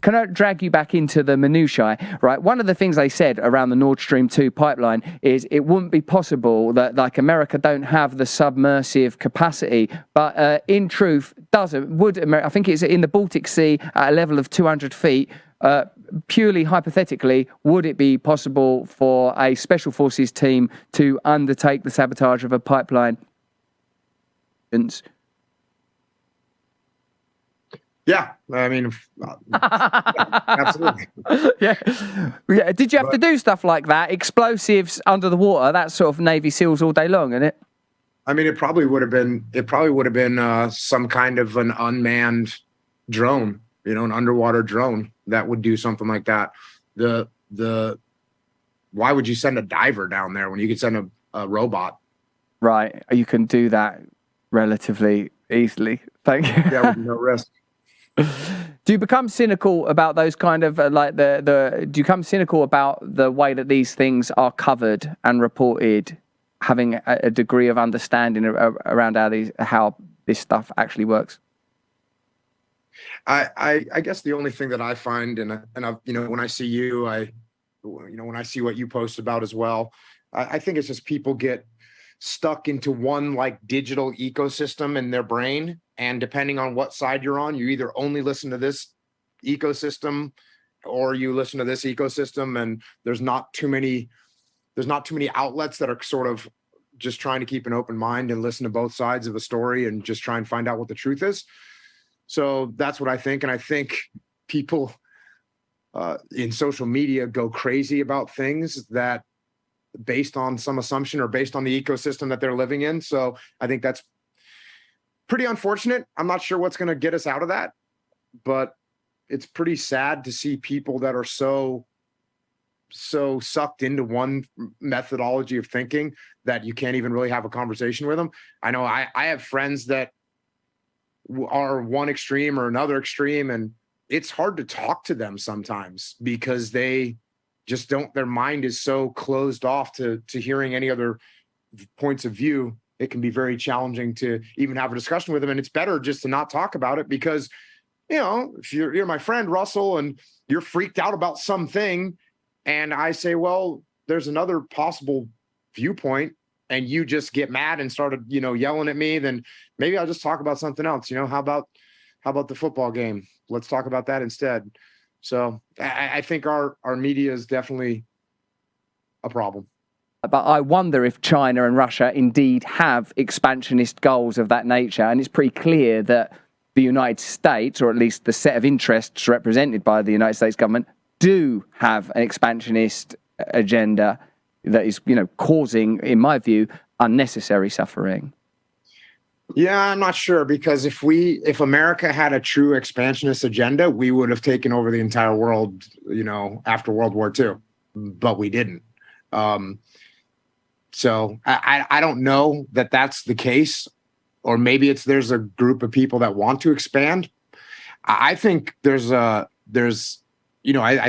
can I drag you back into the minutiae, right? One of the things they said around the Nord Stream 2 pipeline is it wouldn't be possible that, like, America don't have the submersive capacity, but in truth, would America, I think it's in the Baltic Sea at a level of 200 feet, purely hypothetically, would it be possible for a special forces team to undertake the sabotage of a pipeline? Yeah, I mean, absolutely. Yeah. Did you have to do stuff like that? Explosives under the water? That's sort of Navy SEALs all day long, isn't it? I mean, it probably would have been. Some kind of an unmanned drone, an underwater drone that would do something like that. Why would you send a diver down there when you could send a robot? Right, you can do that relatively easily. Thank you. Yeah, with no risk. Do you become cynical about those kind of do you become cynical about the way that these things are covered and reported, having a degree of understanding around how this stuff actually works? I guess the only thing that I find, and when I see you, when I see what you post about as well, I think it's just people get stuck into one like digital ecosystem in their brain. And depending on what side you're on, you either only listen to this ecosystem or you listen to this ecosystem. And there's not too many outlets that are sort of just trying to keep an open mind and listen to both sides of a story and just try and find out what the truth is. So that's what I think. And I think people in social media go crazy about things that based on some assumption or based on the ecosystem that they're living in. So I think that's pretty unfortunate. I'm not sure what's going to get us out of that, but it's pretty sad to see people that are so sucked into one methodology of thinking that you can't even really have a conversation with them. I know I have friends that are one extreme or another extreme, and it's hard to talk to them sometimes because they just don't, their mind is so closed off to hearing any other points of view. It can be very challenging to even have a discussion with them. And it's better just to not talk about it because, if you're my friend Russell and you're freaked out about something and I say, well, there's another possible viewpoint and you just get mad and started, yelling at me, then maybe I'll just talk about something else. How about the football game? Let's talk about that instead. So I think our media is definitely a problem. But I wonder if China and Russia indeed have expansionist goals of that nature. And it's pretty clear that the United States, or at least the set of interests represented by the United States government, do have an expansionist agenda that is, causing, in my view, unnecessary suffering. Yeah, I'm not sure, because if America had a true expansionist agenda, we would have taken over the entire world, after World War II, but we didn't. So I don't know that that's the case, or maybe there's a group of people that want to expand. I think I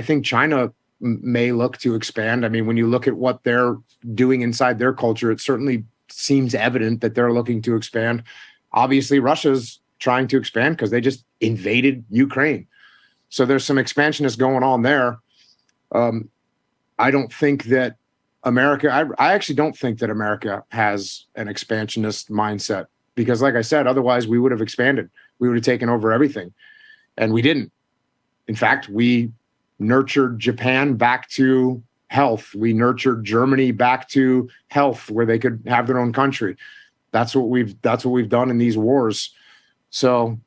think China may look to expand. I mean, when you look at what they're doing inside their culture, it certainly seems evident that they're looking to expand. Obviously, Russia's trying to expand because they just invaded Ukraine. So there's some expansionists going on there. I don't think that America, I actually don't think that America has an expansionist mindset because, like I said, otherwise we would have expanded. We would have taken over everything. And we didn't. In fact, we nurtured Japan back to health. We nurtured Germany back to health where they could have their own country. That's what we've done in these wars. So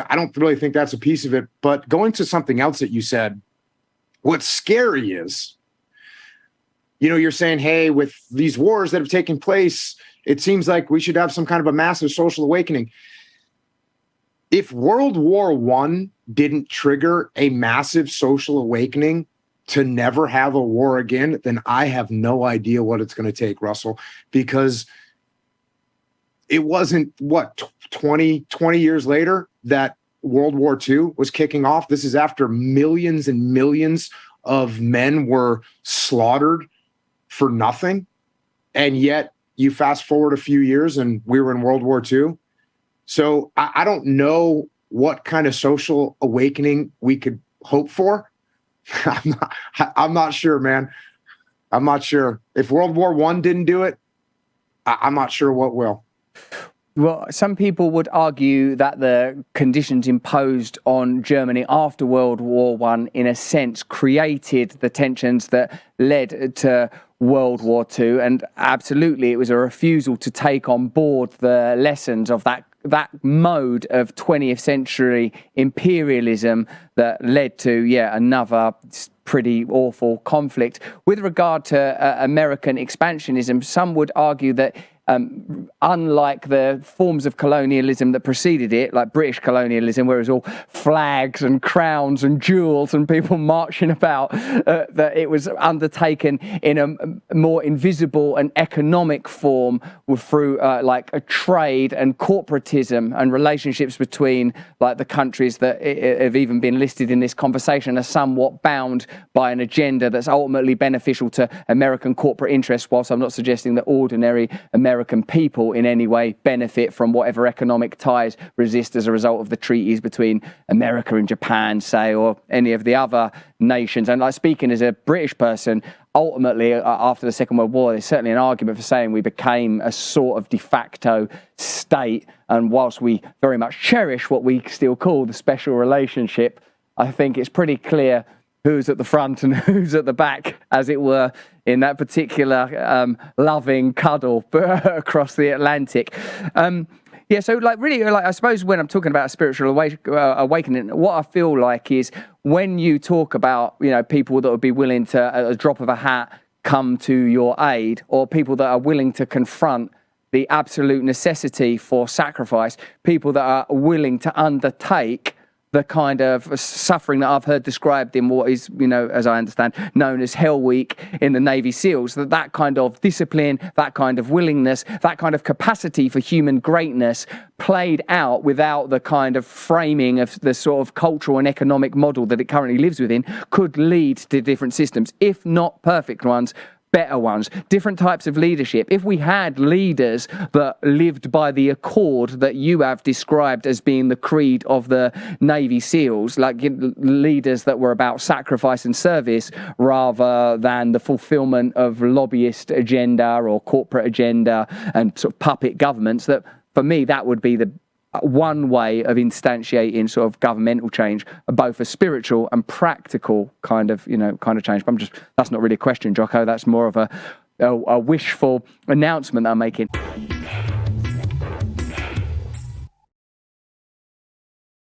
I don't really think that's a piece of it. But going to something else that you said, what's scary is, you're saying, hey, with these wars that have taken place, it seems like we should have some kind of a massive social awakening. If World War I didn't trigger a massive social awakening to never have a war again, then I have no idea what it's going to take, Russell, because it wasn't 20 years later that World War II was kicking off. This is after millions and millions of men were slaughtered for nothing. And yet you fast forward a few years and we were in World War II. So I don't know what kind of social awakening we could hope for? I'm not sure, man. I'm not sure. If World War I didn't do it, I'm not sure what will. Well, some people would argue that the conditions imposed on Germany after World War I, in a sense, created the tensions that led to World War II. And absolutely, it was a refusal to take on board the lessons of that mode of 20th century imperialism that led to, another pretty awful conflict. With regard to American expansionism, some would argue that unlike the forms of colonialism that preceded it, like British colonialism, where it was all flags and crowns and jewels and people marching about, that it was undertaken in a more invisible and economic form through like a trade and corporatism and relationships between like the countries that have even been listed in this conversation are somewhat bound by an agenda that's ultimately beneficial to American corporate interests, whilst I'm not suggesting that ordinary American people in any way benefit from whatever economic ties resist as a result of the treaties between America and Japan, say, or any of the other nations. And like, speaking as a British person, ultimately, after the Second World War, there's certainly an argument for saying we became a sort of de facto state. And whilst we very much cherish what we still call the special relationship, I think it's pretty clear who's at the front and who's at the back, as it were, in that particular loving cuddle across the Atlantic. So like really, like I suppose when I'm talking about a spiritual awakening, what I feel like is when you talk about, you know, people that would be willing to, at a drop of a hat, come to your aid, or people that are willing to confront the absolute necessity for sacrifice, people that are willing to undertake the kind of suffering that I've heard described in what is, you know, as I understand, known as Hell Week in the Navy SEALs, that kind of discipline, that kind of willingness, that kind of capacity for human greatness played out without the kind of framing of the sort of cultural and economic model that it currently lives within, could lead to different systems, if not perfect ones, better ones, different types of leadership. If we had leaders that lived by the accord that you have described as being the creed of the Navy SEALs, like leaders that were about sacrifice and service rather than the fulfillment of lobbyist agenda or corporate agenda and sort of puppet governments, that for me, that would be the one way of instantiating sort of governmental change, both a spiritual and practical kind of change. But that's not really a question, Jocko. That's more of a wishful announcement that I'm making.